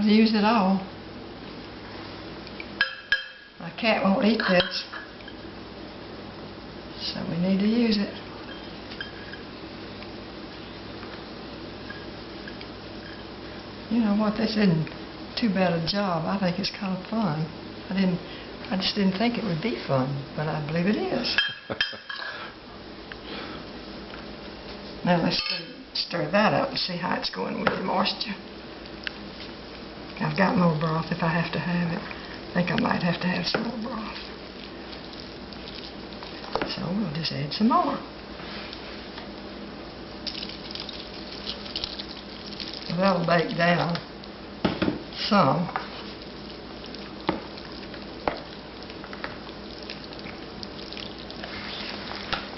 I'll use it all. My cat won't eat this, so we need to use it. You know what, this isn't too bad a job. I think it's kind of fun. I just didn't think it would be fun, but I believe it is. Now let's stir that up and see how it's going with the moisture. I've got more broth if I have to have it. I think I might have to have some more broth. So we'll just add some more. That'll bake down some.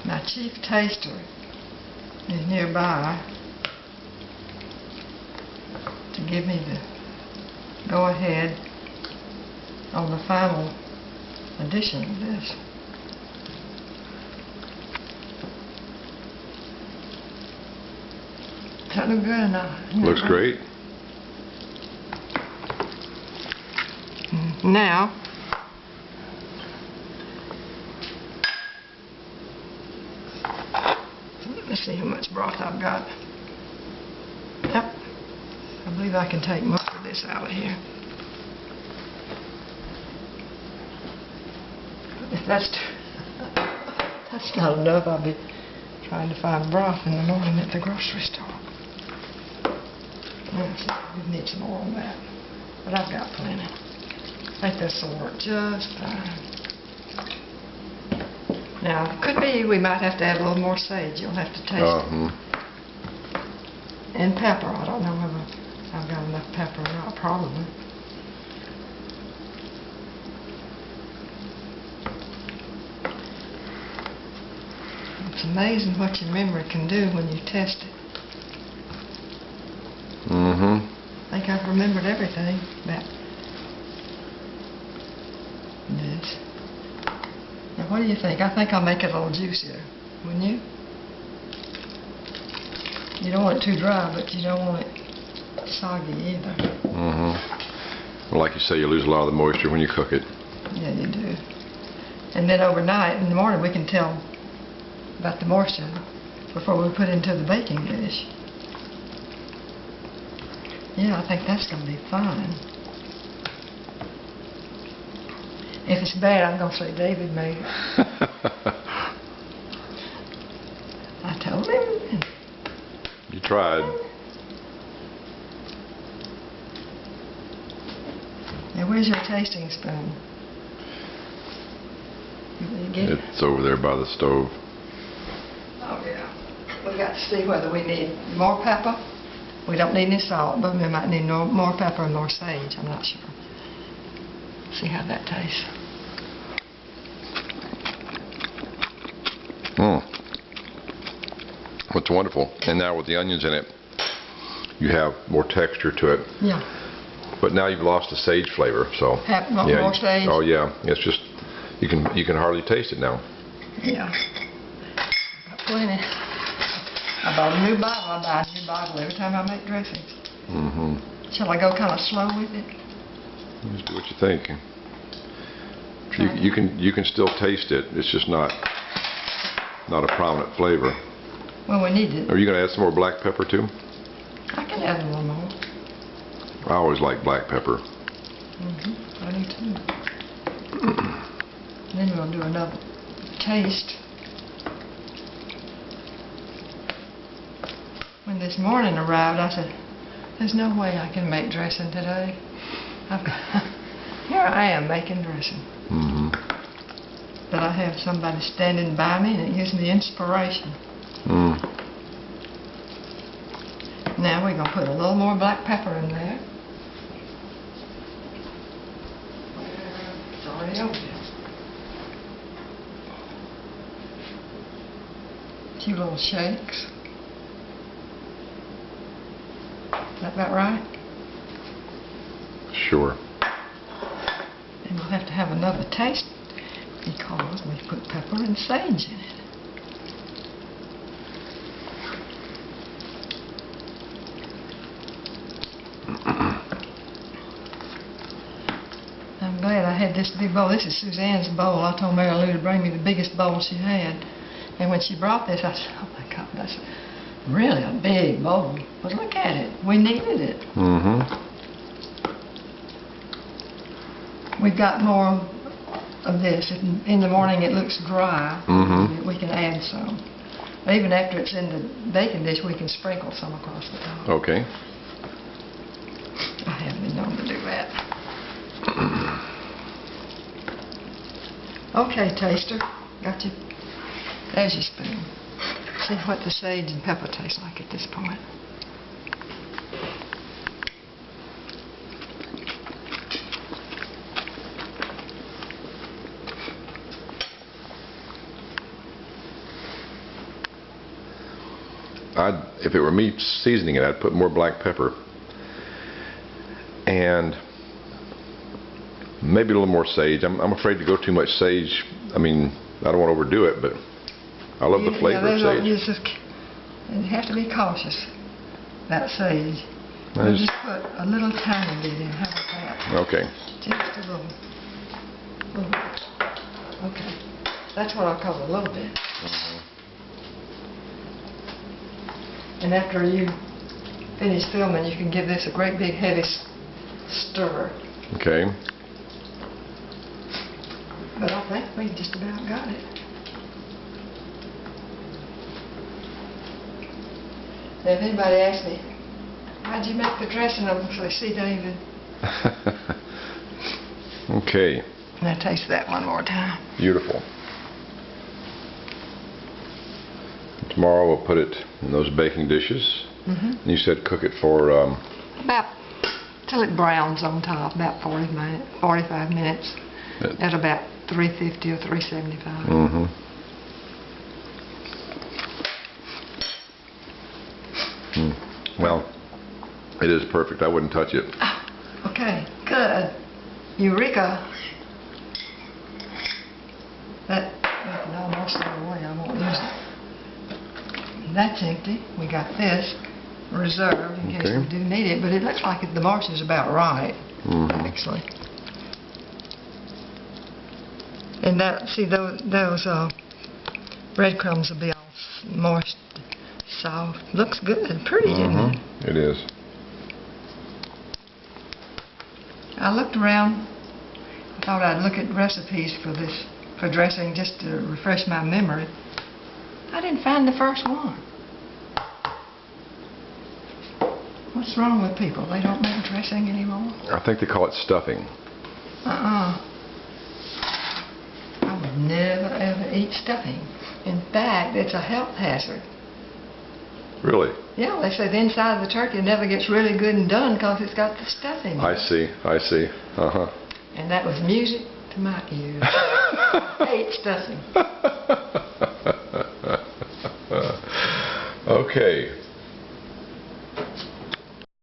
My chief taster is nearby to give me the go-ahead on the final edition of this. Does that look good enough? Looks great. Now, let's see how much broth I've got. Yep, I believe I can take most of this out of here. If that's not enough, I'll be trying to find broth in the morning at the grocery store. We need some more on that, but I've got plenty. I think this will work just fine. Now, it could be we might have to add a little more sage. You'll have to taste it. And pepper. I don't know whether I've got enough pepper or not. Probably. It's amazing what your memory can do when you test it. I think I've remembered everything about this. Now, what do you think? I think I'll make it a little juicier, wouldn't you? You don't want it too dry, but you don't want it soggy either. Well, like you say, you lose a lot of the moisture when you cook it. Yeah, you do. And then overnight, in the morning, we can tell about the moisture before we put it into the baking dish. Yeah, I think that's going to be fine. If it's bad, I'm going to say David made it. I told him. You tried. Now, where's your tasting spoon? You get it? It's over there by the stove. Oh, yeah. We've got to see whether we need more pepper. We don't need any salt, but we might need more pepper and more sage. I'm not sure. See how that tastes. It's wonderful. And now with the onions in it, you have more texture to it. Yeah. But now you've lost the sage flavor, so. More sage? Oh yeah. It's just you can hardly taste it now. Yeah. Got plenty. I bought a new bottle. I buy a new bottle every time I make dressings. Shall I go kind of slow with it? Just do what you think. You can still taste it. It's just not a prominent flavor. Well, we need it. Are you going to add some more black pepper too? I can add a little more. I always like black pepper. I do too. Then we'll do another taste. When this morning arrived, I said, there's no way I can make dressing today. Here I am making dressing. But I have somebody standing by me, and it gives me inspiration. Now we're going to put a little more black pepper in there. It's already over there. A few little shakes. Is that about right? Sure. And we'll have to have another taste because we put pepper and sage in it. I'm glad I had this big bowl. This is Suzanne's bowl. I told Mary Lou to bring me the biggest bowl she had. And when she brought this, I said, oh my God, that's really a big bowl. But look at it. We needed it. Mm-hmm. We've got more of this. In the morning it looks dry. Mm-hmm. We can add some. Even after it's in the baking dish, we can sprinkle some across the top. Okay. I haven't been known to do that. Okay, taster. Got you. There's your spoon. See what the sage and pepper taste like at this point. If it were me seasoning it, I'd put more black pepper and maybe a little more sage. I'm afraid to go too much sage. I mean, I don't want to overdo it, but I love the flavor of sage. You have to be cautious about sage. You just put a little tiny bit in. How about that? Okay. Just a little. Okay. That's what I call a little bit. Mm-hmm. And after you finish filming, you can give this a great big heavy stir. Okay. But I think we just about got it. Now, if anybody asks me, how'd you make the dressing? I'm going to say, see, David. Okay. Now taste that one more time. Beautiful. Tomorrow we'll put it in those baking dishes. Mm-hmm. You said cook it for about till it browns on top, about 45 minutes at about 350 or 375. Mm-hmm. Well, it is perfect. I wouldn't touch it. Okay, good. Eureka! That can almost go away. I won't use it. That's empty. We got this reserved in case we do need it, but it looks like the marsh is about right, actually. And that, see, those breadcrumbs will be all moist, soft. Looks good, pretty, didn't it? It is. I looked around. I thought I'd look at recipes for this, for dressing, just to refresh my memory. I didn't find the first one. What's wrong with people? They don't make dressing anymore? I think they call it stuffing. I would never ever eat stuffing. In fact, it's a health hazard. Really? Yeah, they say the inside of the turkey never gets really good and done because it's got the stuffing. I see. Uh-huh. And that was music to my ears. I hate stuffing. Okay.